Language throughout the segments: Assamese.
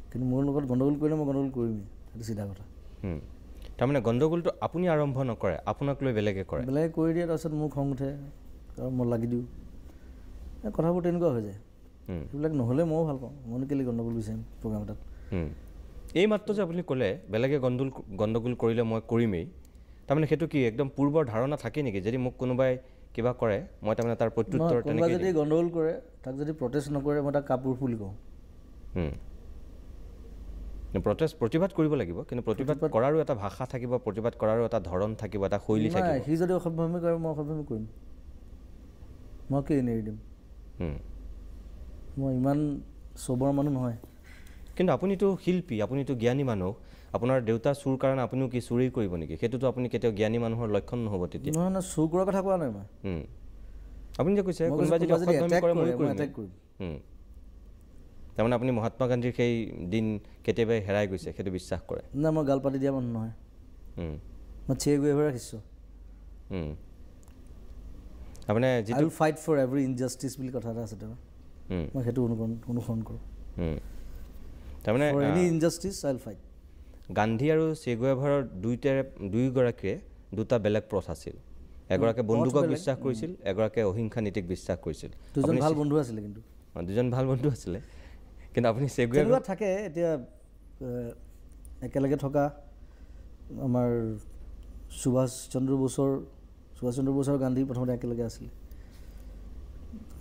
কিন্তু মোৰ লগত গণ্ডগোল কৰিলে মই গণ্ডগোল কৰিমেই, সেইটো চিধা কথা। তাৰমানে গণ্ডগোলটো আপুনি আৰম্ভ নকৰে, আপোনাক লৈ বেলেগে কৰে, বেলেগে কৰি দিয়ে, তাৰপিছত মোৰ খং উঠে আৰু মই লাগি দিওঁ, কথাবোৰ তেনেকুৱা হৈ যায়। সেইবিলাক নহ'লে ময়ো ভাল পাওঁ, মইনো কেলৈ গণ্ডগোল বিচাৰিম প্ৰগ্ৰাম এটাত। এই মাত্ৰ যে আপুনি ক'লে বেলেগে গণ্ডগোল কৰিলে মই কৰিমেই, তাৰমানে সেইটো কি একদম পূৰ্বৰ ধাৰণা থাকে নেকি? যদি মোক কোনোবাই কিবা কৰে মই তাৰমানে তাৰ প্ৰত্যুত্তৰ তেনেকৈ কোনোবাই যদি গণ্ডগোল কৰে তাক যদি প্ৰটেষ্ট নকৰে মই তাক কাপোৰ বুলি কওঁ। প্ৰতিবাদ কৰিব লাগিব, কিন্তু প্ৰতিবাদ কৰাৰো এটা ভাষা থাকিব, প্ৰতিবাদ কৰাৰো এটা ধৰণ থাকিব, এটা শৈলী থাকিব। সি যদি অসভ্যামি কৰে মই অসভ্যামি কৰিম, মই কি এৰি দিম? মই ইমান চবৰ মানুহ নহয়। কিন্তু আপুনিতো শিল্পী, আপুনিতো জ্ঞানী মানুহ, আপোনাৰ দেউতা চুৰ কাৰণে আপুনিও কি চুৰেই কৰিব নেকি? সেইটোতো আপুনি কেতিয়াও জ্ঞানী মানুহৰ লক্ষণ নহ'ব তেতিয়া। নহয় নহয়, চুৰ কৰাৰ কথা কোৱা নাই মই। আপুনি যে কৈছে কোনোবাই যদি অসভ্যামি কৰে মই কৰিম, তাৰমানে আপুনি মহাত্মা গান্ধীৰ সেই দিন কেতিয়াবাই হেৰাই গৈছে সেইটো বিশ্বাস কৰে? নাই, মই গাল পাতি দিয়া মানুহ নহয়, মই চে গুয়েভাৰা ৰাখিছোঁ। তাৰমানে যিটো ফাইট ফৰ এভৰি ইনজাষ্টিচ বুলি কথা এটা আছে, মই সেইটো অনুসৰণ কৰোঁ। তাৰমানে any injustice I will fight. Gandhi আৰু চে গুয়েভাৰাৰ দুয়োগৰাকীৰে দুটা বেলেগ পথ আছিল। এগৰাকীয়ে বন্দুকক বিশ্বাস কৰিছিল, এগৰাকীয়ে অহিংসা নীতিক বিশ্বাস কৰিছিল। দুজন ভাল বন্ধু আছিলে, কিন্তু আপুনি চে গুয়েভাৰা থাকে। এতিয়া একেলগে থকা আমাৰ সুভাষ চন্দ্ৰ বোস আৰু গান্ধী প্ৰথমতে একেলগে আছিলে,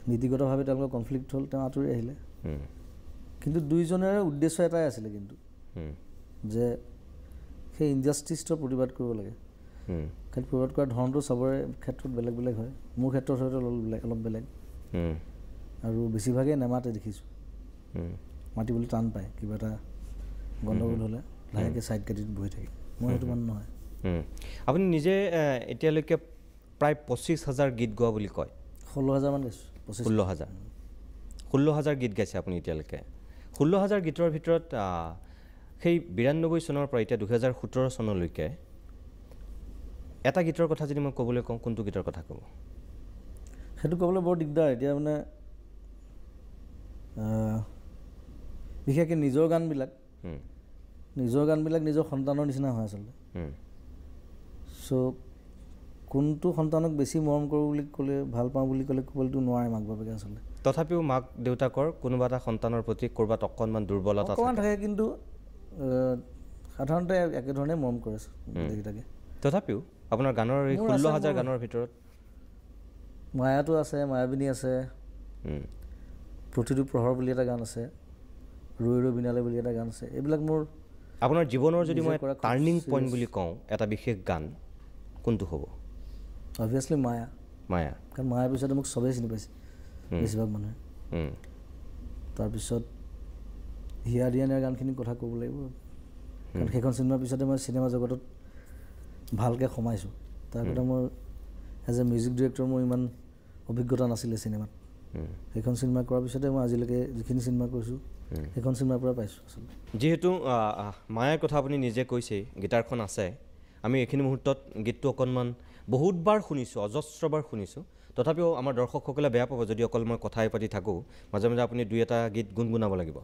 নীতিগতভাৱে তেওঁলোকৰ কনফ্লিক্ট হ'ল, তেওঁ আঁতৰি আহিলে। কিন্তু দুইজনৰে উদ্দেশ্য এটাই আছিলে, কিন্তু যে সেই ইনজাষ্টিছটোৰ প্ৰতিবাদ কৰিব লাগে। খালি প্ৰতিবাদ কৰাৰ ধৰণটো চবৰে ক্ষেত্ৰত বেলেগ বেলেগ হয়, মোৰ ক্ষেত্ৰত হয়তো অলপ বেলেগ, আৰু বেছিভাগেই নেমাতে দেখিছোঁ, মাতিবলৈ টান পায়। কিবা এটা গণ্ডগোল হ'লে লাহেকৈ ছাইড কাটি বহি থাকে, মই সেইটো মানুহ নহয়। আপুনি নিজে এতিয়ালৈকে প্ৰায় 25,000 গীত গোৱা বুলি কয়। 16,000 মান গাইছোঁ। 16,000 গীত গাইছে আপুনি এতিয়ালৈকে। 16,000 গীতৰ ভিতৰত সেই 92 চনৰ পৰা এতিয়া 2017 চনলৈকে এটা গীতৰ কথা যদি মই ক'বলৈ কওঁ, কোনটো গীতৰ কথা ক'ব? সেইটো ক'বলৈ বৰ দিগদাৰ এতিয়া, মানে বিশেষকৈ নিজৰ গানবিলাক নিজৰ সন্তানৰ নিচিনা হয় আচলতে। চ' কোনটো সন্তানক বেছি মৰম কৰোঁ বুলি ক'লে, ভাল পাওঁ বুলি ক'লে ক'বলৈতো নোৱাৰে মাক বাপেকে আচলতে। তথাপিও মাক দেউতাকৰ কোনোবা এটা সন্তানৰ প্ৰতি ক'ৰবাত অকণমান দুৰ্বলতা থাকে, কিন্তু সাধাৰণতে একেধৰণে মৰম কৰে গোটেইকেইটাকে। তথাপিও আপোনাৰ গানৰ এই 16,000 গানৰ ভিতৰত মায়াটো আছে, মায়াবিনী আছে, প্ৰতিটো প্ৰহৰ বুলি এটা গান আছে, ৰৈ ৰৈ বিনালে বুলি এটা গান আছে। এইবিলাক মোৰ আপোনাৰ জীৱনৰ যদি মই টাৰ্ণিং পইণ্ট বুলি কওঁ এটা বিশেষ গান, কোনটো হ'ব? অবভিয়াছলি মায়া। কাৰণ মায়াৰ পিছতে মোক চবেই চিনি পাইছে, বেছিভাগ মানুহে। তাৰপিছত হিয়া দিয়ানিয়াৰ গানখিনিৰ কথা ক'ব লাগিব, কাৰণ সেইখন চিনেমাৰ পিছতে মই চিনেমা জগতত ভালকৈ সোমাইছোঁ। তাৰ কথা মই এজ এ মিউজিক ডিৰেক্টৰ মোৰ ইমান অভিজ্ঞতা নাছিলে চিনেমাত। সেইখন চিনেমা কৰাৰ পিছতে মই আজিলৈকে যিখিনি চিনেমা কৰিছোঁ সেইখন চিনেমাৰ পৰা পাইছোঁ আচলতে। যিহেতু মায়াৰ কথা আপুনি নিজে কৈছেই, গীটাৰখন আছে, আমি এইখিনি মুহূৰ্তত গীতটো অকণমান বহুতবাৰ শুনিছোঁ, অজস্ৰবাৰ শুনিছোঁ, তথাপিও আমাৰ দৰ্শকসকলে বেয়া পাব যদি অকল মই কথাই পাতি থাকোঁ, মাজে মাজে আপুনি দুই এটা গীত গুণগুণাব লাগিব।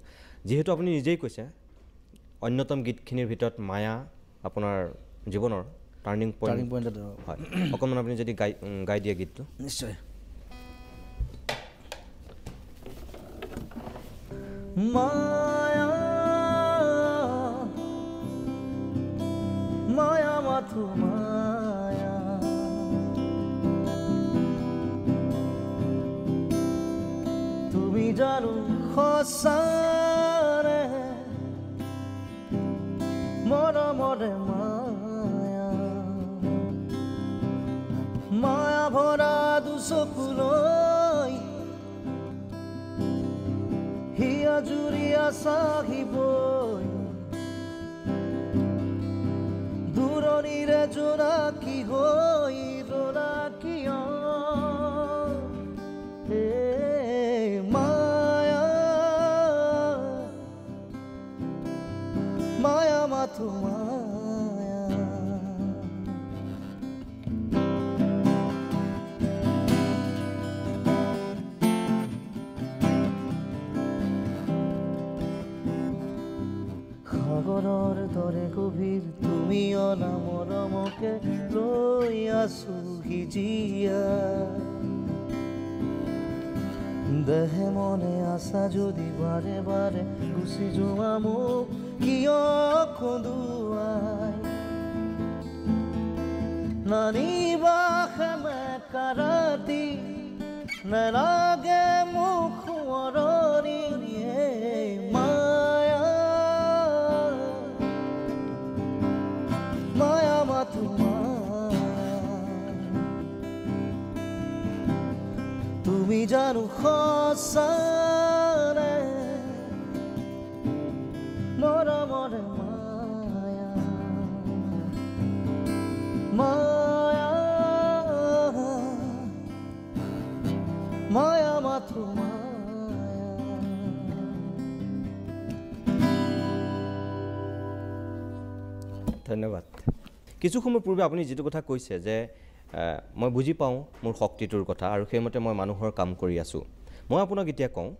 যিহেতু আপুনি নিজেই কৈছে অন্যতম গীতখিনিৰ ভিতৰত মায়া আপোনাৰ জীৱনৰ টাৰ্ণিং পইণ্ট হয়, অকণমান আপুনি যদি গাই দিয়ে গীতটো। নিশ্চয়। মায়া মায়া মাথো মায়া, তুমি জানো সঁচাৰে মৰমৰে মায়া, মায়া ভৰা দুচকুলৈ হিয়া জুৰিয়া চাহিবই, দূৰণিৰে জোনাকী হৈ জোনাকীয় মায়া মায়া মাথো মায়া। সাগৰৰ দৰে গভীৰ তুমি অনামৰমকে লৈ আছো সিজিয়া দেহে মনে আছা যদি বাৰে বাৰে গুচি যোৱা মোক কিয় খুন্দুৱাই নানিবা সেমেকা ৰাতি নালাগে মোক সোঁৱৰণি মায়া মায়া মাথো তুমি জানো সঁচানে মৰমৰে মায়া মায়া মায়া মাথো ধন্যবাদ কিছু সময় পূৰ্বে আপুনি যিটো কথা কৈছে যে মই বুজি পাওঁ মোৰ শক্তিটোৰ কথা আৰু সেইমতে মই মানুহৰ কাম কৰি আছোঁ মই আপোনাক এতিয়া কওঁ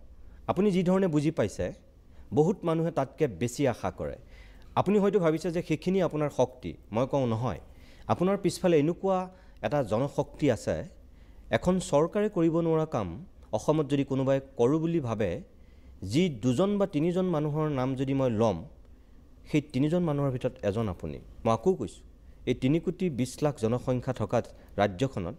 আপুনি যি ধৰণে বুজি পাইছে বহুত মানুহে তাতকৈ বেছি আশা কৰে আপুনি হয়তো ভাবিছে যে সেইখিনি আপোনাৰ শক্তি মই কওঁ নহয় আপোনাৰ পিছফালে এনেকুৱা এটা জনশক্তি আছে এখন চৰকাৰে কৰিব নোৱাৰা কাম অসমত যদি কোনোবাই কৰোঁ বুলি ভাবে যি দুজন বা তিনিজন মানুহৰ নাম যদি মই ল'ম সেই তিনিজন মানুহৰ ভিতৰত এজন আপুনি মই আকৌ কৈছোঁ এই 3,20 লাখ জনসংখ্যা থকা ৰাজ্যখনত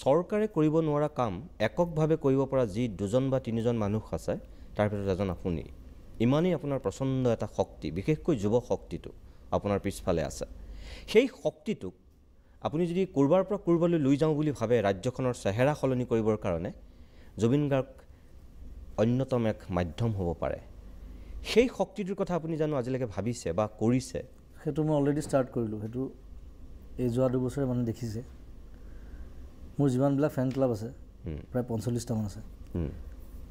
চৰকাৰে কৰিব নোৱাৰা কাম এককভাৱে কৰিব পৰা যি দুজন বা তিনিজন মানুহ আছে তাৰ ভিতৰত এজন আপুনি ইমানেই আপোনাৰ প্ৰচণ্ড এটা শক্তি বিশেষকৈ যুৱ শক্তিটো আপোনাৰ পিছফালে আছে সেই শক্তিটোক আপুনি যদি কৰবাৰ পৰা কৰবালৈ লৈ যাওঁ বুলি ভাবে ৰাজ্যখনৰ চেহেৰা সলনি কৰিবৰ কাৰণে জুবিন গাৰ্গ অন্যতম এক মাধ্যম হ'ব পাৰে সেই শক্তিটোৰ কথা আপুনি জানো আজিলৈকে ভাবিছে বা কৰিছে সেইটো মই অলৰেডি ষ্টাৰ্ট কৰিলোঁ সেইটো এই যোৱা 2 বছৰে মানে দেখিছে মোৰ যিমানবিলাক ফেন ক্লাব আছে প্ৰায় 45টামান আছে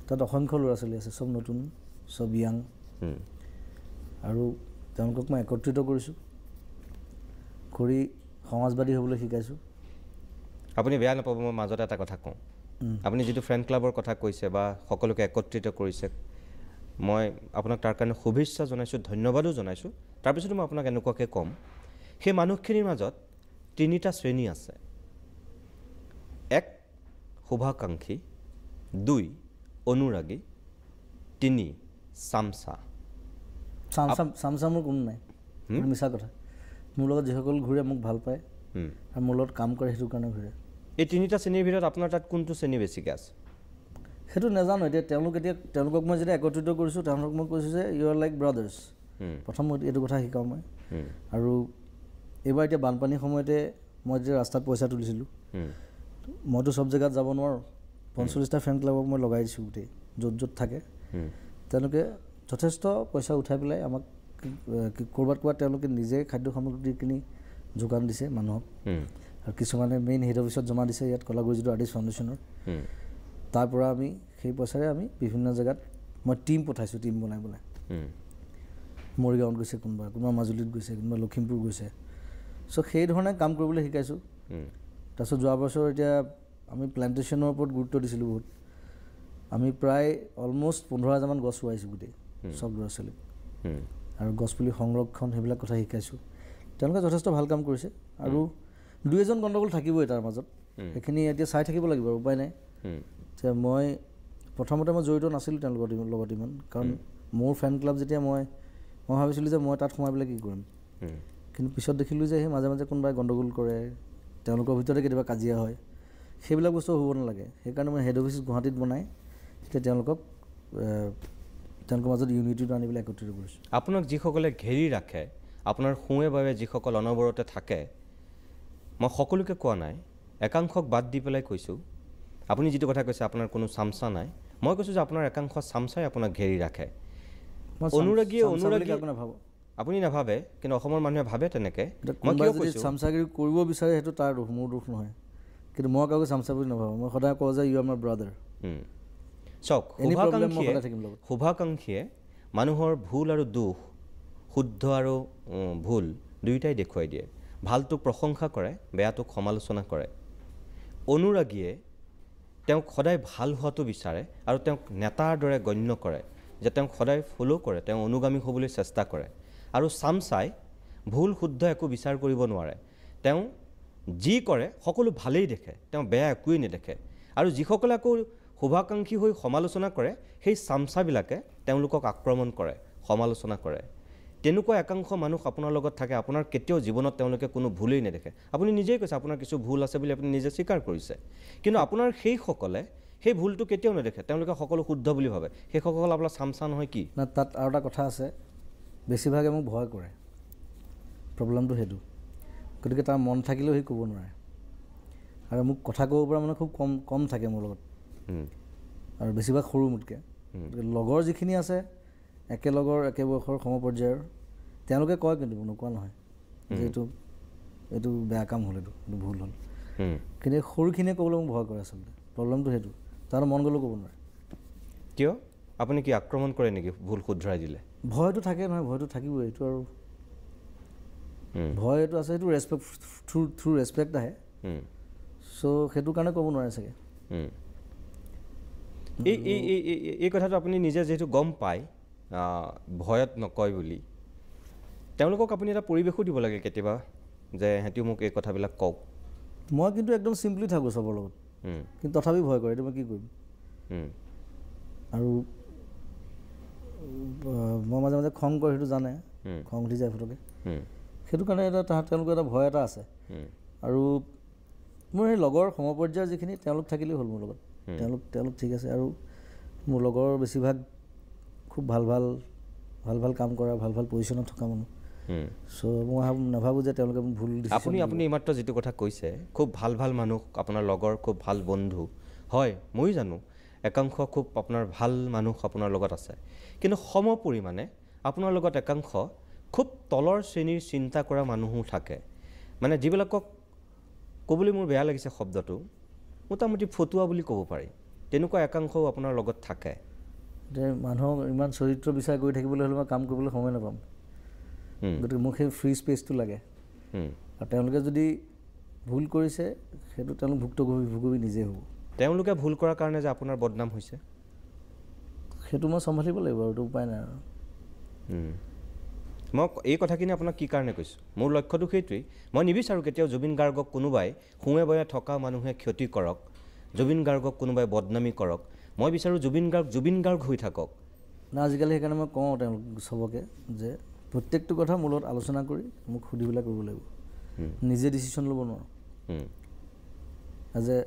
তাত অসংখ্য ল'ৰা ছোৱালী আছে চব নতুন চব ইয়াং আৰু তেওঁলোকক মই একত্ৰিত কৰিছোঁ কৰি সমাজবাদী হ'বলৈ শিকাইছোঁ আপুনি বেয়া নাপাব মই মাজতে এটা কথা কওঁ আপুনি যিটো ফ্ৰেণ্ড ক্লাবৰ কথা কৈছে বা সকলোকে একত্ৰিত কৰিছে মই আপোনাক তাৰ কাৰণে শুভেচ্ছা জনাইছোঁ ধন্যবাদো জনাইছোঁ তাৰপিছতো মই আপোনাক এনেকুৱাকৈ ক'ম সেই মানুহখিনিৰ মাজত 3টা শ্ৰেণী আছে 1 শুভাকাংক্ষী 2 অনুৰাগী 3 চামচা চামচা মোৰ কোনো নাই মিছা কথা মোৰ লগত যিসকল ঘূৰে মোক ভাল পায় আৰু মোৰ লগত কাম কৰে সেইটো কাৰণে ঘূৰে এই 3টা শ্ৰেণীৰ ভিতৰত আপোনাৰ তাত কোনটো শ্ৰেণী বেছিকৈ আছে সেইটো নাজানো এতিয়া তেওঁলোকক মই যেতিয়া একত্ৰিত কৰিছোঁ তেওঁলোকক মই কৈছোঁ যে ইউ আৰ লাইক ব্ৰাদাৰ্ছ প্ৰথম এইটো কথা শিকাওঁ মই আৰু এইবাৰ এতিয়া বানপানীৰ সময়তে মই যেতিয়া ৰাস্তাত পইচা তুলিছিলোঁ মইতো চব জেগাত যাব নোৱাৰোঁ 45টা ফ্ৰেণ্ড ক্লাবক মই লগাই দিছোঁ গোটেই য'ত য'ত থাকে তেওঁলোকে যথেষ্ট পইচা উঠাই পেলাই আমাক ক'ৰবাত তেওঁলোকে নিজে খাদ্য সামগ্ৰী কিনি যোগান দিছে মানুহক আৰু কিছুমানে মেইন হেড অফিচত জমা দিছে ইয়াত কলাগুৰি যিটো আৰ্টিষ্ট ফাউণ্ডেশ্যনৰ তাৰ পৰা আমি সেই পইচাৰে আমি বিভিন্ন জেগাত মই টিম পঠাইছোঁ টিম বনাই মৰিগাঁৱত গৈছে কোনোবা মাজুলীত গৈছে কোনোবা লখিমপুৰ গৈছে চ' সেই ধৰণে কাম কৰিবলৈ শিকাইছোঁ তাৰপিছত যোৱা বছৰ এতিয়া আমি প্লেণ্টেশ্যনৰ ওপৰত গুৰুত্ব দিছিলোঁ বহুত আমি প্ৰায় অলম'ষ্ট 15,000মান গছ ৰুৱাইছোঁ গোটেই চব ল'ৰা ছোৱালীক আৰু গছপুলি সংৰক্ষণ সেইবিলাক কথা শিকাইছোঁ তেওঁলোকে যথেষ্ট ভাল কাম কৰিছে আৰু 2-এজন গণ্ডগোল থাকিবই তাৰ মাজত সেইখিনি এতিয়া চাই থাকিব লাগিব আৰু উপায় নাই যে মই প্ৰথমতে মই জড়িত নাছিলোঁ তেওঁলোকৰ লগত ইমান কাৰণ মোৰ ফেন ক্লাব যেতিয়া মই ভাবিছিলোঁ যে মই তাত সোমাই পেলাই কি কৰিম কিন্তু পিছত দেখিলোঁ যে সেই মাজে মাজে কোনোবাই গণ্ডগোল কৰে তেওঁলোকৰ ভিতৰতে কেতিয়াবা কাজিয়া হয় সেইবিলাক বস্তু হ'ব নালাগে সেইকাৰণে মই হেড অফিচ গুৱাহাটীত বনাই তেতিয়া তেওঁলোকৰ মাজত ইউনিটিটো আনি পেলাই একত্ৰিত কৰিছোঁ আপোনাক যিসকলে ঘেৰি ৰাখে আপোনাৰ সোঁৱে বাবে যিসকল অনবৰতে থাকে মই সকলোকে কোৱা নাই একাংশক বাদ দি পেলাই কৈছোঁ আপুনি যিটো কথা কৈছে আপোনাৰ কোনো চামচা নাই মই কৈছোঁ যে আপোনাৰ একাংশ চামচাই আপোনাক ঘেৰি ৰাখে অনুৰাগী আপুনি নাভাবে কিন্তু অসমৰ মানুহে ভাবে তেনেকৈ মই কিয় কৈছোঁ চামচাগিৰি কৰিব বিচাৰে সেইটো তাৰ দোষ মোৰ দোষ নহয় কিন্তু মই কাকো চামচা বুলি নাভাবোঁ মই সদায় কওঁ যে ইউ আৰ মাই ব্ৰাদাৰ চাওক শুভাকাংক্ষীয়ে মানুহৰ ভুল আৰু দুখ শুদ্ধ আৰু ভুল দুয়োটাই দেখুৱাই দিয়ে ভালটোক প্ৰশংসা কৰে বেয়াটোক সমালোচনা কৰে অনুৰাগীয়ে তেওঁক সদায় ভাল হোৱাটো বিচাৰে আৰু তেওঁক নেতাৰ দৰে গণ্য কৰে যে তেওঁক সদায় ফ'ল' কৰে তেওঁ অনুগামী হ'বলৈ চেষ্টা কৰে আৰু চামচাই ভুল শুদ্ধ একো বিচাৰ কৰিব নোৱাৰে তেওঁ যি কৰে সকলো ভালেই দেখে তেওঁ বেয়া একোৱেই নেদেখে আৰু যিসকলে আকৌ শুভাকাংক্ষী হৈ সমালোচনা কৰে সেই চামচাবিলাকে তেওঁলোকক আক্ৰমণ কৰে সমালোচনা কৰে তেনেকুৱা একাংশ মানুহ আপোনাৰ লগত থাকে আপোনাৰ কেতিয়াও জীৱনত তেওঁলোকে কোনো ভুলেই নেদেখে আপুনি নিজেই কৈছে আপোনাৰ কিছু ভুল আছে বুলি আপুনি নিজে স্বীকাৰ কৰিছে কিন্তু আপোনাৰ সেইসকলে সেই ভুলটো কেতিয়াও নেদেখে তেওঁলোকে সকলো শুদ্ধ বুলি ভাবে সেইসকল আপোনাৰ চামচা নহয় কি না তাত আৰু এটা কথা আছে বেছিভাগে মোক ভয় কৰে প্ৰব্লেমটো সেইটো গতিকে তাৰ মন থাকিলেও সি ক'ব নোৱাৰে আৰু মোক কথা ক'ব পৰা মানে খুব কম থাকে মোৰ লগত আৰু বেছিভাগ সৰু মোতকৈ লগৰ যিখিনি আছে একে বয়সৰ সমপৰ্যায়ৰ তেওঁলোকে কয় কিন্তু নোকোৱা নহয় যে এইটো বেয়া কাম হ'ল এইটো ভুল হ'ল কিন্তু সৰুখিনিয়ে ক'বলৈ মোক ভয় কৰে আচলতে প্ৰব্লেমটো সেইটো তাৰ মন গ'লেও ক'ব নোৱাৰে কিয় আপুনি কি আক্ৰমণ কৰে নেকি ভুল শুধৰাই দিলে ভয়টো থাকে নহয় ভয়টো থাকিবই এইটো আৰু ভয় এইটো আছে সেইটো ৰেচপেক্ট থ্ৰু ৰেচপেক্ট আহে চ' সেইটো কাৰণে ক'ব নোৱাৰে চাগে এই কথাটো আপুনি নিজে যিহেতু গম পায় ভয়ত নকয় বুলি তেওঁলোকক আপুনি এটা পৰিৱেশো দিব লাগে কেতিয়াবা যে সিহঁতিও মোক এই কথাবিলাক কওক মই কিন্তু একদম চিম্পলি থাকোঁ চবৰ লগত কিন্তু তথাপি ভয় কৰে এইটো মই কি কৰিম আৰু মই মাজে মাজে খং কৰে সেইটো জানে খং উঠি যায় ফটকে সেইটো কাৰণে তেওঁলোকৰ এটা ভয় এটা আছে আৰু মোৰ সেই লগৰ সমপৰ্যায়ৰ যিখিনি তেওঁলোক থাকিলেই হ'ল মোৰ লগত তেওঁলোক ঠিক আছে আৰু মোৰ লগৰ বেছিভাগ খুব ভাল কাম কৰা ভাল পজিশ্যনত থকা মানুহ চ' মই নাভাবোঁ যে তেওঁলোকে মোক ভুল দিছে আপুনি এইমাত্ৰ যিটো কথা কৈছে খুব ভাল মানুহ আপোনাৰ লগৰ খুব ভাল বন্ধু হয় ময়ো জানো একাংশ খুব আপোনাৰ ভাল মানুহ আপোনাৰ লগত আছে কিন্তু সম পৰিমাণে আপোনাৰ লগত একাংশ খুব তলৰ শ্ৰেণীৰ চিন্তা কৰা মানুহো থাকে মানে যিবিলাকক ক'বলৈ মোৰ বেয়া লাগিছে শব্দটো মোটামুটি ফটুৱা বুলি ক'ব পাৰি তেনেকুৱা একাংশও আপোনাৰ লগত থাকে মানুহক ইমান চৰিত্ৰ বিচাৰ কৰি থাকিবলৈ হ'লে মই কাম কৰিবলৈ সময় নাপাম গতিকে মোক সেই ফ্ৰী স্পেচটো লাগে আৰু তেওঁলোকে যদি ভুল কৰিছে সেইটো তেওঁলোক ভুক্তভোগী নিজে হ'ব তেওঁলোকে ভুল কৰাৰ কাৰণে যে আপোনাৰ বদনাম হৈছে সেইটো মই চম্ভালিব লাগিব আৰু উপায় নাই আৰু মই এই কথাখিনি আপোনাক কি কাৰণে কৈছোঁ মোৰ লক্ষ্যটো সেইটোৱেই মই নিবিচাৰোঁ কেতিয়াও জুবিন গাৰ্গক কোনোবাই শুৱে বয়ে থকা মানুহে ক্ষতি কৰক জুবিন গাৰ্গক কোনোবাই বদনামী কৰক মই বিচাৰোঁ জুবিন গাৰ্গ হৈ থাকক না আজিকালি সেইকাৰণে মই কওঁ তেওঁলোক চবকে যে প্ৰত্যেকটো কথা মোৰ লগত আলোচনা কৰি মোক সুধি পেলাই কৰিব লাগিব নিজে ডিচিশ্যন ল'ব নোৱাৰোঁ এজ এ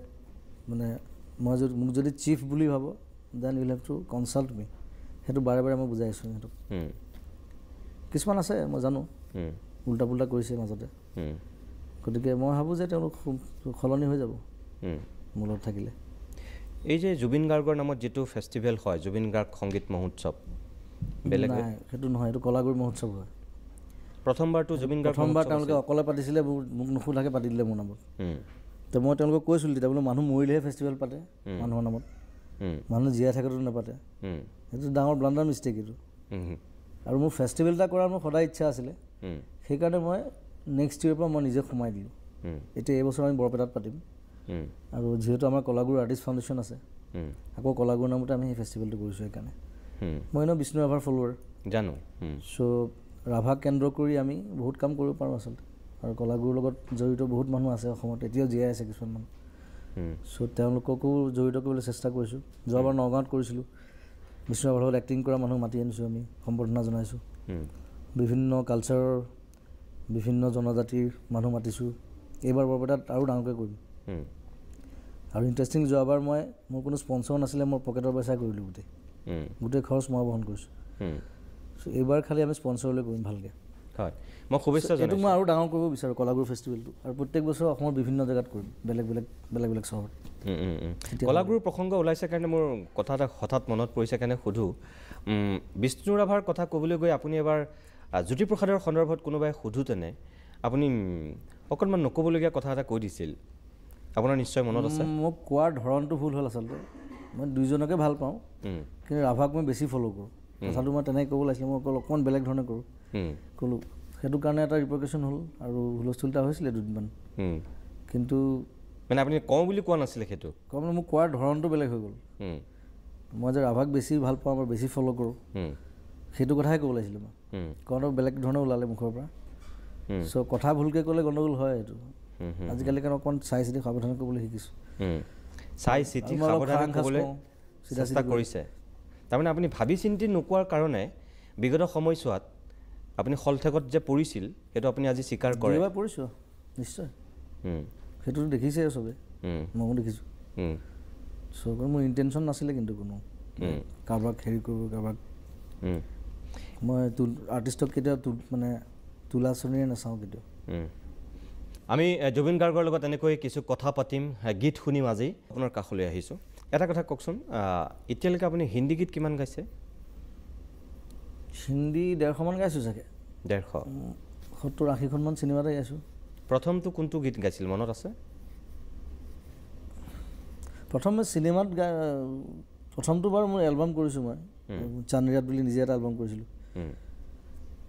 মানে মোক যদি চিফ বুলি ভাব then you'll have to consult me সেইটো বাৰে মই বুজাই আছোঁ সিহঁতক কিছুমান আছে মই জানো উল্টা পুল্টা কৰিছে মাজতে গতিকে মই ভাবোঁ যে তেওঁলোক সলনি হৈ যাব মোৰ লগত থাকিলে এই যে জুবিন গাৰ্গৰ নামত যিটো ফেষ্টিভেল হয় জুবিন গাৰ্গ সংগীত মহোৎসৱ বেলেগ নাই সেইটো নহয় এইটো কলাগুৰু মহোৎসৱ হয় প্ৰথমবাৰটো জুবিন গাৰ্গ প্ৰথমবাৰ তেওঁলোকে অকলে পাতিছিলে মোক নুসুধাকৈ পাতি দিলে মোৰ নামত তো মই তেওঁলোকক কৈছিলোঁ তেতিয়া বোলো মানুহ মৰিলেহে ফেষ্টিভেল পাতে মানুহৰ নামত মানুহ জীয়াই থাকেতো নাপাতে সেইটো ডাঙৰ ব্লাণ্ডাৰ মিষ্টেক এইটো আৰু মোৰ ফেষ্টিভেল এটা কৰাৰ মোৰ সদায় ইচ্ছা আছিলে সেইকাৰণে মই নেক্সট ইয়েৰৰ পৰা মই নিজে সোমাই দিলোঁ এতিয়া এইবছৰ আমি বৰপেটাত পাতিম আৰু যিহেতু আমাৰ কলাগুৰু আৰ্টিষ্ট ফাউণ্ডেশ্যন আছে আকৌ কলাগুৰু নামতে আমি সেই ফেষ্টিভেলটো কৰিছোঁ সেইকাৰণে মই এনেও বিষ্ণু ৰাভাৰ ফলোৱাৰ জানো চ' ৰাভাক কেন্দ্ৰ কৰি আমি বহুত কাম কৰিব পাৰোঁ আচলতে আৰু কলাগুৰুৰ লগত জড়িত বহুত মানুহ আছে অসমত এতিয়াও জীয়াই আছে কিছুমান মানুহ চ' তেওঁলোককো জড়িত কৰিবলৈ চেষ্টা কৰিছোঁ যোৱাবাৰ নগাঁৱত কৰিছিলোঁ বিষ্ণু ৰাভাৰ লগত এক্টিং কৰা মানুহ মাতি আনিছোঁ আমি সম্বৰ্ধনা জনাইছোঁ বিভিন্ন কালচাৰৰ বিভিন্ন জনজাতিৰ মানুহ মাতিছোঁ এইবাৰ বৰপেটাত আৰু ডাঙৰকৈ কৰিম আৰু ইণ্টাৰেষ্টিং যোৱাবাৰ মোৰ কোনো স্পনচৰ নাছিলে মোৰ পকেটৰ পইচাই কৰিলোঁ গোটেই খৰচ মই বহন কৰিছোঁ চ' এইবাৰ খালি আমি স্পনচৰলৈ কৰিম ভালকৈ হয় মই শুভেচ্ছা এইটো মই আৰু ডাঙৰ কৰিব বিচাৰোঁ কলাগুৰু ফেষ্টিভেলটো আৰু প্ৰত্যেক বছৰ অসমৰ বিভিন্ন জেগাত কৰিম বেলেগ চহৰত কলাগুৰুৰ প্ৰসংগ ওলাইছে কাৰণে মোৰ কথা এটা হঠাৎ মনত পৰিছে কাৰণে সোধোঁ বিষ্ণু ৰাভাৰ কথা ক'বলৈ গৈ আপুনি এবাৰ জ্যোতিপ্ৰসাদৰ সন্দৰ্ভত কোনোবাই সোধোতেনে আপুনি অকণমান নক'বলগীয়া কথা এটা কৈ দিছিল আপোনাৰ নিশ্চয় মনত আছে মোক কোৱাৰ ধৰণটো ভুল হ'ল আচলতে মই দুইজনকে ভাল পাওঁ কিন্তু ৰাভাক মই বেছি ফ'ল' কৰোঁ কথাটো মই তেনেকৈ ক'ব লাগিছিলে মই অকণমান বেলেগ ধৰণে কৰোঁ ক'লোঁ সেইটো কাৰণে এটা ৰিপৰ্কেশ্যন হ'ল আৰু হুলস্থুল এটা হৈছিলে দুদিনমান কিন্তু মানে আপুনি কওঁ বুলি কোৱা নাছিলে সেইটো মানে মোক কোৱাৰ ধৰণটো বেলেগ হৈ গ'ল মই যে ৰাভাক বেছি ভাল পাওঁ আৰু বেছি ফ'ল' কৰোঁ সেইটো কথাই ক'ব লাগিছিলে মই কাৰণ বেলেগ ধৰণে ওলালে মুখৰ পৰা চ' কথা ভুলকৈ ক'লে গণ্ডগোল হয় এইটো আজিকালি কাৰণ অকণমান চাই চিতি সাৱধানে ক'বলৈ শিকিছোঁ চাই চিতি সাৱধানে ক'বলৈ চেষ্টা কৰিছে তাৰমানে আপুনি ভাবি চিন্তি নোকোৱাৰ কাৰণে বিগত সময়ছোৱাত আপুনি খলঠেকত যে পৰিছিল সেইটো আপুনি আজি স্বীকাৰ কৰে এবাৰ পৰিছোঁ নিশ্চয় সেইটোতো দেখিছে চবে ময়ো দেখিছোঁ চ' মোৰ ইণ্টেনশ্যন নাছিলে কিন্তু কোনো কাৰোবাক হেৰি কৰিব কাৰোবাক মই আৰ্টিষ্টক কেতিয়াও মানে তোলা চনিয়ে নাচাওঁ কেতিয়াও আমি জুবিন গাৰ্গৰ লগত এনেকৈ কিছু কথা পাতিম গীত শুনিম আজি আপোনাৰ কাষলৈ আহিছোঁ এটা কথা কওকচোন এতিয়ালৈকে আপুনি হিন্দী গীত কিমান গাইছে হিন্দী 150মান গাইছোঁ চাগে 70-80খনমান চিনেমাতে গাইছোঁ প্ৰথমটো কোনটো গীত গাইছিল মনত আছে প্ৰথম মই চিনেমাত প্ৰথমটো বাৰু মই এলবাম কৰিছোঁ মই চান্দিৰাত বুলি নিজে এটা এলবাম কৰিছিলোঁ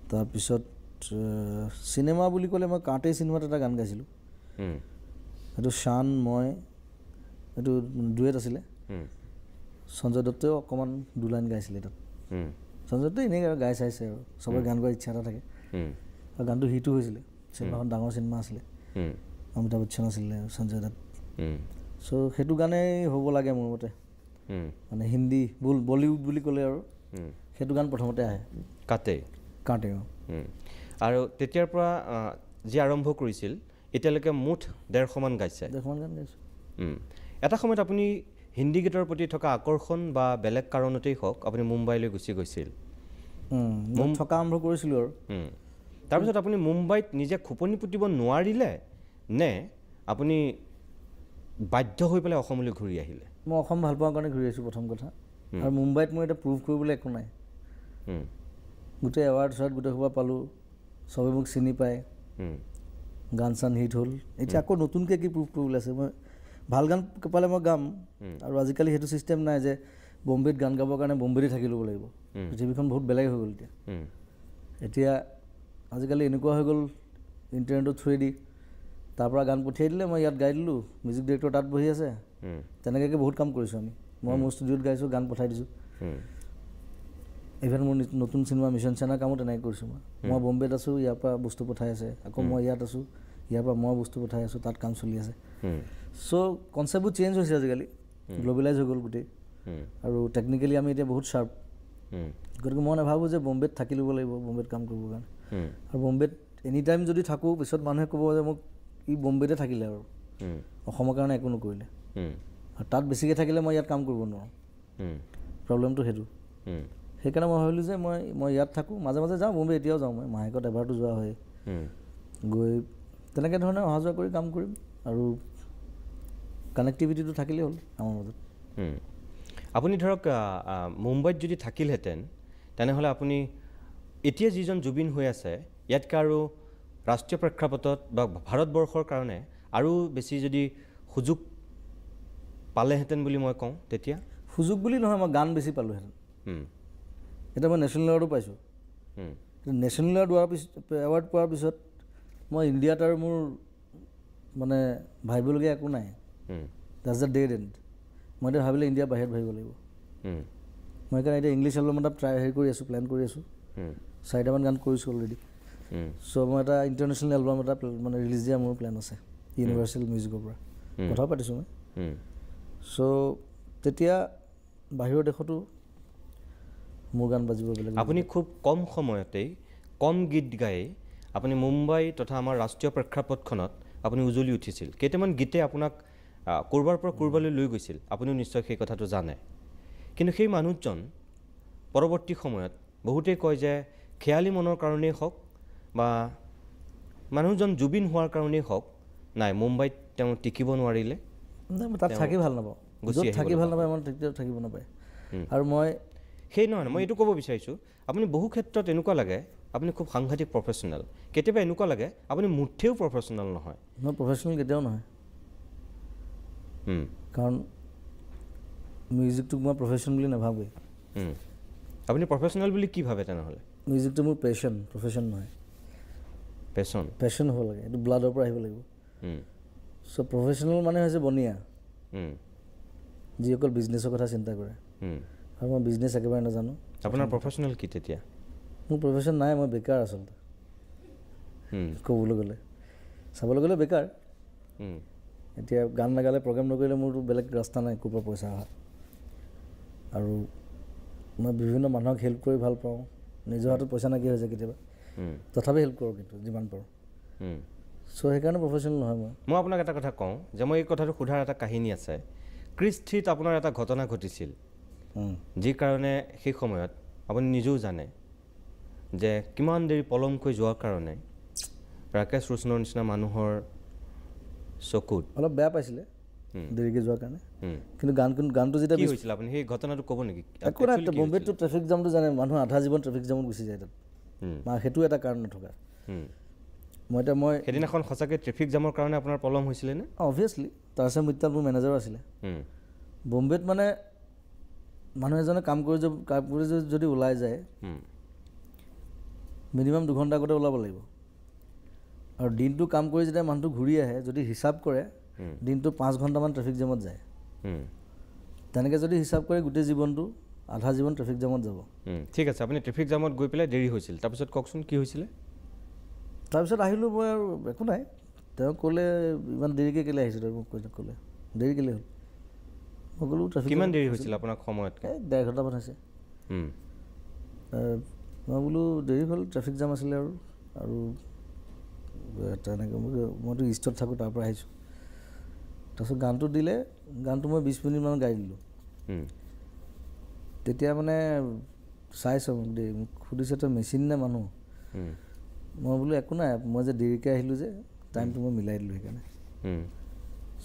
তাৰপিছত চিনেমা বুলি ক'লে মই কাঁটেই চিনেমাত এটা গান গাইছিলোঁ সেইটো শান মই এইটো ডুৱেট আছিলে সঞ্জয় দত্তেও অকণমান 2 লাইন গাইছিলে তাত সঞ্জয় দত্তে এনেই গাই চাইছে আৰু চবৰে গান গোৱাৰ ইচ্ছা এটা থাকে আৰু গানটো হিটো হৈছিলে চিনেমাখন ডাঙৰ চিনেমা আছিলে অমিতাভ বচ্চন আছিলে সঞ্জয় দত্ত চ' সেইটো গানেই হ'ব লাগে মোৰ মতে মানে হিন্দী বলিউড বুলি ক'লে আৰু সেইটো গান প্ৰথমতে আহে কাঁটে আৰু তেতিয়াৰ পৰা যি আৰম্ভ কৰিছিল এতিয়ালৈকে মুঠ 150মান গাইছে 150মান গান গাইছোঁ এটা সময়ত আপুনি হিন্দী গীতৰ প্ৰতি থকা আকৰ্ষণ বা বেলেগ কাৰণতেই হওক আপুনি মুম্বাইলৈ গুচি গৈছিল থকা আৰম্ভ কৰিছিলোঁ আৰু তাৰপিছত আপুনি মুম্বাইত নিজে খোপনি পুতিব নোৱাৰিলে নে আপুনি বাধ্য হৈ পেলাই অসমলৈ ঘূৰি আহিলে মই অসম ভাল পোৱাৰ কাৰণে ঘূৰি আহিছোঁ প্ৰথম কথা আৰু মুম্বাইত মই এতিয়া প্ৰুভ কৰিবলৈ একো নাই গোটেই এৱাৰ্ড চৱাৰ্ড গোটেই সোপা পালোঁ চবে মোক চিনি পায় গান চান হিট হ'ল এতিয়া আকৌ নতুনকৈ কি প্ৰুভ কৰিবলৈ আছে মই ভাল গান পালে মই গাম আৰু আজিকালি সেইটো ছিষ্টেম নাই যে বম্বেত গান গাবৰ কাৰণে বম্বেতে থাকি ল'ব লাগিব পৃথিৱীখন বহুত বেলেগ হৈ গ'ল এতিয়া আজিকালি এনেকুৱা হৈ গ'ল ইণ্টাৰনেটৰ থ্ৰুৱেদি তাৰপৰা গান পঠিয়াই দিলে মই ইয়াত গাই দিলোঁ মিউজিক ডিৰেক্টৰ তাত বহি আছে তেনেকৈ বহুত কাম কৰিছোঁ আমি মই মোৰ ষ্টুডিঅ'ত গাইছোঁ গান পঠাই দিছোঁ ইভেন মোৰ নতুন চিনেমা মিছন চেনাৰ কামো তেনেকৈ কৰিছোঁ মই বম্বেত আছোঁ ইয়াৰ পৰা বস্তু পঠাই আছে আকৌ মই ইয়াত আছোঁ ইয়াৰ পৰা মই বস্তু পঠাই আছোঁ তাত কাম চলি আছে চ' কনচেপ্টবোৰ চেঞ্জ হৈছে আজিকালি গ্ল'বেলাইজ হৈ গ'ল গোটেই আৰু টেকনিকেলি আমি এতিয়া বহুত শ্বাৰ্প গতিকে মই নাভাবোঁ যে বম্বেত থাকি ল'ব লাগিব বম্বেত কাম কৰিবৰ কাৰণে আৰু বম্বেত এনি টাইম যদি থাকোঁ পিছত মানুহে ক'ব যে মোক ই বম্বেতে থাকিলে আৰু অসমৰ কাৰণে একো নকৰিলে আৰু তাত বেছিকৈ থাকিলে মই ইয়াত কাম কৰিব নোৱাৰোঁ প্ৰব্লেমটো সেইটো সেইকাৰণে মই ভাবিলোঁ যে মই ইয়াত থাকোঁ মাজে মাজে যাওঁ বম্বে এতিয়াও যাওঁ মই মাহেকত এবাৰতো যোৱা হয় গৈ তেনেকৈ ধৰণে অহা যোৱা কৰি কাম কৰিম আৰু কানেক্টিভিটিটো থাকিলেই হ'ল আমাৰ মাজত আপুনি ধৰক মুম্বাইত যদি থাকিলহেঁতেন তেনেহ'লে আপুনি এতিয়া যিজন জুবিন হৈ আছে ইয়াতকৈ আৰু ৰাষ্ট্ৰীয় প্ৰেক্ষাপটত বা ভাৰতবৰ্ষৰ কাৰণে আৰু বেছি যদি সুযোগ পালেহেঁতেন বুলি মই কওঁ তেতিয়া সুযোগ বুলি নহয় মই গান বেছি পালোঁহেঁতেন এতিয়া মই নেশ্যনেল এৱাৰ্ডো পাইছোঁ নেশ্যনেল এৱাৰ্ড পোৱাৰ পিছত মই ইণ্ডিয়াত আৰু মোৰ মানে ভাবিবলগীয়া একো নাই দ্যাটছ দ্য ডেড এণ্ড মই এতিয়া ভাবিলে ইণ্ডিয়াৰ বাহিৰত ভাবিব লাগিব মই সেইকাৰণে এতিয়া ইংলিছ এলবাম এটা হেৰি কৰি আছোঁ প্লেন কৰি আছোঁ 4টামান গান কৰিছোঁ অলৰেডি চ' মই এটা ইণ্টাৰনেশ্যনেল এলবাম এটা মানে ৰিলিজ দিয়া মোৰ প্লেন আছে ইউনিভাৰ্চেল মিউজিকৰ পৰা কথাও পাতিছোঁ মই চ' তেতিয়া বাহিৰৰ দেশতো মোৰ গান বাজিব বেলেগ আপুনি খুব কম সময়তেই কম গীত গাই আপুনি মুম্বাই তথা আমাৰ ৰাষ্ট্ৰীয় প্ৰেক্ষাপটখনত আপুনি উজলি উঠিছিল কেইটামান গীতে আপোনাক ক'ৰবাৰ পৰা ক'ৰবালৈ লৈ গৈছিল আপুনিও নিশ্চয় সেই কথাটো জানে কিন্তু সেই মানুহজন পৰৱৰ্তী সময়ত বহুতেই কয় যে খেয়ালি মনৰ কাৰণেই হওক বা মানুহজন জুবিন হোৱাৰ কাৰণেই হওক নাই মুম্বাইত তেওঁ টিকিব নোৱাৰিলে মই তাত থাকি ভাল নাপাওঁ য'ত থাকি ভাল নাপায় মই তেতিয়া থাকিব নাপায় আৰু মই সেই নহয় মই এইটো ক'ব বিচাৰিছোঁ আপুনি বহু ক্ষেত্ৰত এনেকুৱা লাগে আপুনি খুব সাংঘাতিক প্ৰফেশ্যনেল কেতিয়াবা এনেকুৱা লাগে আপুনি মুঠেও প্ৰফেশ্যনেল নহয় মই প্ৰফেশ্যনেল কেতিয়াও নহয় কাৰণ মিউজিকটোক মই প্ৰফেশ্যন বুলি নাভাবোঁ আপুনি প্ৰফেশ্যনেল বুলি কি ভাবে তেনেহ'লে মিউজিকটো মোৰ পেশ্যন প্ৰফেশ্যন নহয় পেশ্যন হ'ব লাগে এইটো ব্লাডৰ পৰা আহিব লাগিব চ' প্ৰফেশ্যনেল মানে হৈছে বনিয়া যিসকল বিজনেছৰ কথা চিন্তা কৰে আৰু মই বিজনেছ একেবাৰে নাজানো আপোনাৰ প্ৰফেশ্যনেল কি তেতিয়া মোৰ প্ৰফেশ্যন নাই, মই বেকাৰ আচলতে ক'বলৈ গ'লে, চাবলৈ গ'লে বেকাৰ। এতিয়া গান নাগালে প্ৰগ্ৰেম নকৰিলে মোৰতো বেলেগ ৰাস্তা নাই ক'ৰ পৰা পইচা অহা। আৰু মই বিভিন্ন মানুহক হেল্প কৰি ভাল পাওঁ, নিজৰ হাতত পইচা নাইকিয়া হৈ যায় কেতিয়াবা, তথাপি হেল্প কৰোঁ কিন্তু যিমান পাৰোঁ। চ' সেইকাৰণে প্ৰফেশ্যনেল নহয় মই আপোনাক এটা কথা কওঁ যে মই এই কথাটো সোধাৰ এটা কাহিনী আছে। ক্ৰিছ 3ত আপোনাৰ এটা ঘটনা ঘটিছিল, যি কাৰণে সেই সময়ত আপুনি নিজেও জানে যে কিমান দেৰি পলমকৈ যোৱাৰ কাৰণে ৰাকেশ ৰোশনৰ নিচিনা মানুহৰ চকুত অলপ বেয়া পাইছিলে দেৰিকৈ যোৱাৰ কাৰণে। কিন্তু গানটো যেতিয়া কি হৈছিল আপুনি সেই ঘটনাটো ক'ব নেকি? একো নাই, বম্বেততো ট্ৰেফিক জামটো জানে, মানুহ আধা জীৱন ট্ৰেফিক জামত গুচি যায় তাত, সেইটো এটা কাৰণ নথকা। মই সেইদিনাখন সঁচাকৈ ট্ৰেফিক জামৰ কাৰণে আপোনাৰ পলম হৈছিলে নে? অভিয়াছলি, তাৰপিছত মিত্তাল মোৰ মেনেজাৰো আছিলে। বম্বেত মানে মানুহ এজনে কাম কৰি যদি ওলাই যায় মিনিমাম 2 ঘণ্টা আগতে ওলাব লাগিব। আৰু দিনটো কাম কৰি যেতিয়া মানুহটো ঘূৰি আহে, যদি হিচাপ কৰে দিনটো 5 ঘণ্টামান ট্ৰেফিক জামত যায়। তেনেকৈ যদি হিচাপ কৰে গোটেই জীৱনটো আধা জীৱন ট্ৰেফিক জামত যাব। ঠিক আছে, আপুনি ট্ৰেফিক জামত গৈ পেলাই দেৰি হৈছিল, তাৰপিছত কওকচোন কি হৈছিলে? তাৰপিছত আহিলোঁ মই, আৰু একো নাই। তেওঁ ক'লে ইমান দেৰিকৈ কেলৈ আহিছোঁ, তই মোক ক'লে দেৰি কেলৈ হ'ল? মই ক'লোঁ ট্ৰেফিক। কিমান দেৰি হৈছিল আপোনাক সময়ত? 1.5 ঘণ্টামান হৈছে। মই বোলো দেৰি হ'ল, ট্ৰেফিক জাম আছিলে আৰু তেনেকৈ মইতো ইষ্টত থাকোঁ, তাৰ পৰা আহিছোঁ। তাৰপিছত গানটো দিলে, গানটো মই 20 মিনিটমান গাই দিলোঁ। তেতিয়া মানে চাইছোঁ মোক দেই, মোক সুধিছে তই মেচিন নে মানুহ? মই বোলো একো নাই, মই যে দেৰিকৈ আহিলোঁ যে টাইমটো মই মিলাই দিলোঁ সেইকাৰণে।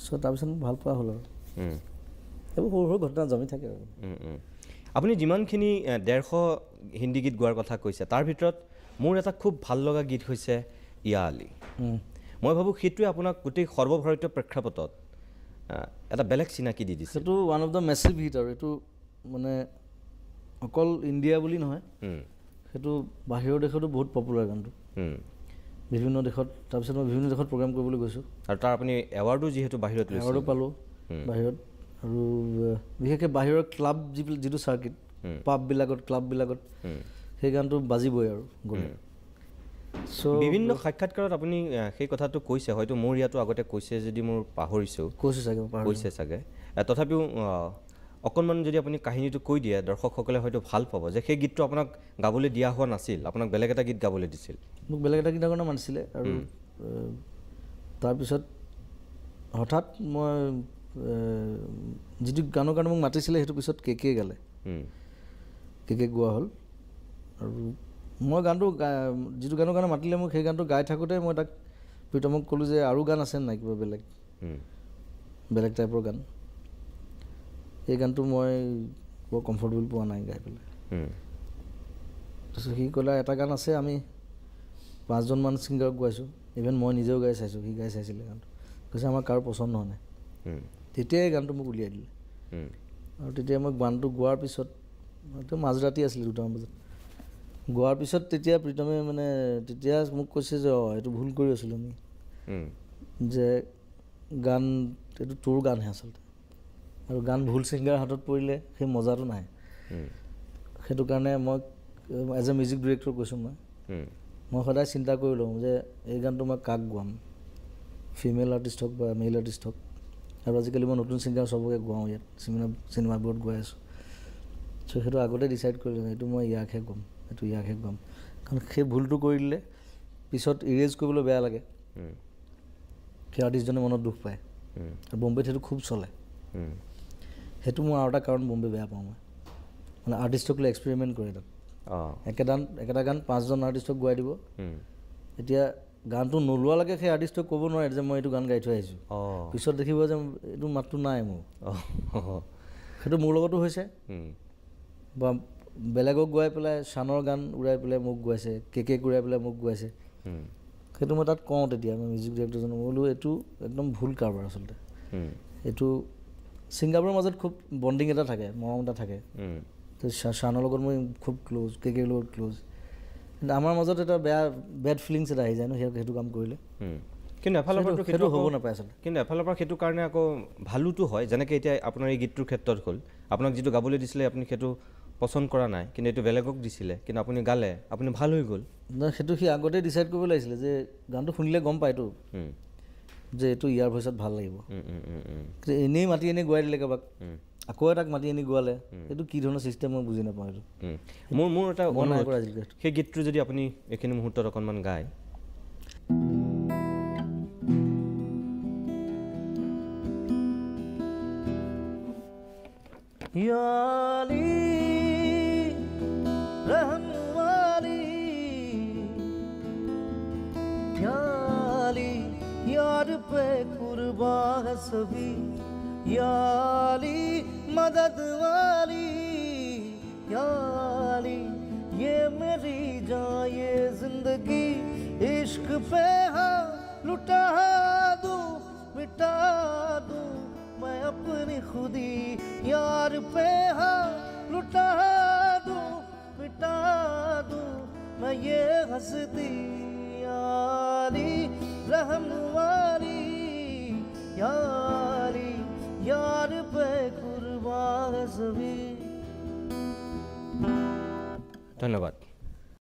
চ' তাৰপিছত মোক ভাল পোৱা হ'ল আৰু এইবোৰ সৰু সৰু ঘটনা জমি থাকে আৰু। আপুনি যিমানখিনি 150 হিন্দী গীত গোৱাৰ কথা কৈছে, তাৰ ভিতৰত মোৰ এটা খুব ভাল লগা গীত হৈছে ইয়া আলি। মই ভাবোঁ সেইটোৱে আপোনাক গোটেই সৰ্বভাৰতীয় প্ৰেক্ষাপটত এটা বেলেগ চিনাকি দি দিছে। সেইটো one of the massive hit আৰু এইটো মানে অকল ইণ্ডিয়া বুলি নহয়, সেইটো বাহিৰৰ দেশতো বহুত পপুলাৰ গানটো, বিভিন্ন দেশত। তাৰপিছত মই বিভিন্ন দেশত প্ৰগ্ৰাম কৰিবলৈ গৈছোঁ, আৰু তাৰ আপুনি এৱাৰ্ডো যিহেতু বাহিৰত লৈছে। এৱাৰ্ডো পালোঁ বাহিৰত। আৰু বিশেষকৈ বাহিৰৰ ক্লাব যিটো চাৰ্কিট, পাববিলাকত ক্লাববিলাকত সেই গানটো বাজিবই আৰু গ'লে। চ' বিভিন্ন সাক্ষাৎকাৰত আপুনি সেই কথাটো কৈছে, হয়তো মোৰ ইয়াতো আগতে কৈছে যদি মোৰ পাহৰিছোঁ, কৈছে চাগে। তথাপিও অকণমান যদি আপুনি কাহিনীটো কৈ দিয়ে, দৰ্শকসকলে হয়তো ভাল পাব যে সেই গীতটো আপোনাক গাবলৈ দিয়া হোৱা নাছিল, আপোনাক বেলেগ এটা গীত গাবলৈ দিছিল। মোক বেলেগ এটা গীতৰ কাৰণে মাতিছিলে, আৰু তাৰপিছত হঠাৎ মই যিটো গানৰ কাৰণে মোক মাতিছিলে সেইটো পিছত কেকে গালে, কেকে গোৱা হ'ল। আৰু মই গানটো যিটো গানৰ কাৰণে মাতিলে মোক, সেই গানটো গাই থাকোঁতে মই তাক প্ৰীতমক ক'লোঁ যে আৰু গান আছে নাই কিবা বেলেগ টাইপৰ গান। সেই গানটো মই বৰ কমফৰ্টেবল পোৱা নাই গাই পেলাই। তাৰপিছত সি ক'লে এটা গান আছে, আমি 5জনমান ছিংগাৰক গোৱাইছোঁ, ইভেন মই নিজেও গাই চাইছোঁ, সি গাই চাইছিলে গানটো। কৈছে আমাৰ কাৰো পচন্দ হোৱা নাই। তেতিয়াই গানটো মোক উলিয়াই দিলে। আৰু তেতিয়া মই গানটো গোৱাৰ পিছত, মাজৰাতি আছিলে 2টামান বজাত, গোৱাৰ পিছত তেতিয়া প্ৰীতমে মানে তেতিয়া মোক কৈছে যে এইটো ভুল কৰি আছিলোঁ আমি, যে গান এইটো তোৰ গানহে আচলতে, আৰু গান ভুল ছিংগাৰ হাতত পৰিলে সেই মজাটো নাই। সেইটো কাৰণে মই এজ এ মিউজিক ডিৰেক্টৰ কৈছোঁ, মই সদায় চিন্তা কৰি লওঁ যে এই গানটো মই কাক গোৱাম, ফিমেল আৰ্টিষ্ট হওক বা মেল আৰ্টিষ্ট হওক। আৰু আজিকালি মই নতুন ছিংগাৰ চবকে গোৱাওঁ, ইয়াত চিনেমাবোৰত গোৱাই আছোঁ। চ' সেইটো আগতে ডিচাইড কৰিলোঁ, এইটো মই ইয়াকহে গোৱাম, এইটো ইয়াকহে গোৱাম। কাৰণ সেই ভুলটো কৰি দিলে পিছত ইৰেজ কৰিবলৈ বেয়া লাগে, সেই আৰ্টিষ্টজনে মনত দুখ পায়। আৰু বম্বেত সেইটো খুব চলে। সেইটো মোৰ আৰু এটা কাৰণ বম্বে বেয়া পাওঁ মই, মানে আৰ্টিষ্টক লৈ এক্সপেৰিমেণ্ট কৰে তাত। একেটা গান 5জন আৰ্টিষ্টক গোৱাই দিব, এতিয়া গানটো নোলোৱালৈকে সেই আৰ্টিষ্টক ক'ব নোৱাৰে যে মই এইটো গান গাই থৈ আহিছোঁ। পিছত দেখিব যে এইটো মাতটো নাই মোৰ। সেইটো মোৰ লগতো হৈছে, বা বেলেগক গোৱাই পেলাই শ্বানৰ গান উৰাই পেলাই মোক গোৱাইছে, কেকে উৰাই পেলাই মোক গোৱাইছে। সেইটো মই তাত কওঁ, তেতিয়া মই মিউজিক ডিৰেক্টৰজনক বোলো এইটো একদম ভুল কাৰবাৰ আচলতে। এইটো ছিংগাৰবোৰৰ মাজত খুব বণ্ডিং এটা থাকে, মৰম এটা থাকে। শ্বানৰ লগত মই খুব ক্ল'জ, কেকেৰ লগত ক্ল'জ, কিন্তু আমাৰ মাজত এটা বেড ফিলিংছ এটা আহি যায় ন সেইটো কাম কৰিলে। কিন্তু এফালৰ পৰা সেইটো হ'ব নাপায় আচলতে। কিন্তু এফালৰ পৰা সেইটো কাৰণে আকৌ ভালোতো হয়, যেনেকৈ এতিয়া আপোনাৰ এই গীতটোৰ ক্ষেত্ৰত হ'ল, আপোনাক যিটো গাবলৈ দিছিলে আপুনি সেইটো পচন্দ কৰা নাই কিন্তু এইটো বেলেগক দিছিলে কিন্তু আপুনি গালে আপুনি ভাল হৈ গ'ল না সেইটো সি আগতে ডিচাইড কৰিব লাগিছিলে যে গানটো শুনিলে গম পায়তো যে এইটো ইয়াৰ ভইচত ভাল লাগিব এনেই মাতি এনেই গোৱাই দিলে কাৰোবাক আকৌ এটাক মাতি আনি গোৱালে এইটো কি ধৰণৰ ছিষ্টেম মই বুজি নাপাওঁ এইটো মোৰ এটা অনুৰোধ সেই গীতটো যদি আপুনি এইখিনি মুহূৰ্তত অকণমান গায় याली रहम वाली याली यार पे कुर्बान है सभी याली मदद वाली याली ये मेरी जान ये जिंदगी इश्क पे हाँ लुटा दूँ मिटा दूँ मैं अपनी खुदी यार पे हाँ लुटा दूँ मिटा दूँ मैं ये हंसती यारी रहम वाली यारी यार पे कुर्बान सभी धन्यवाद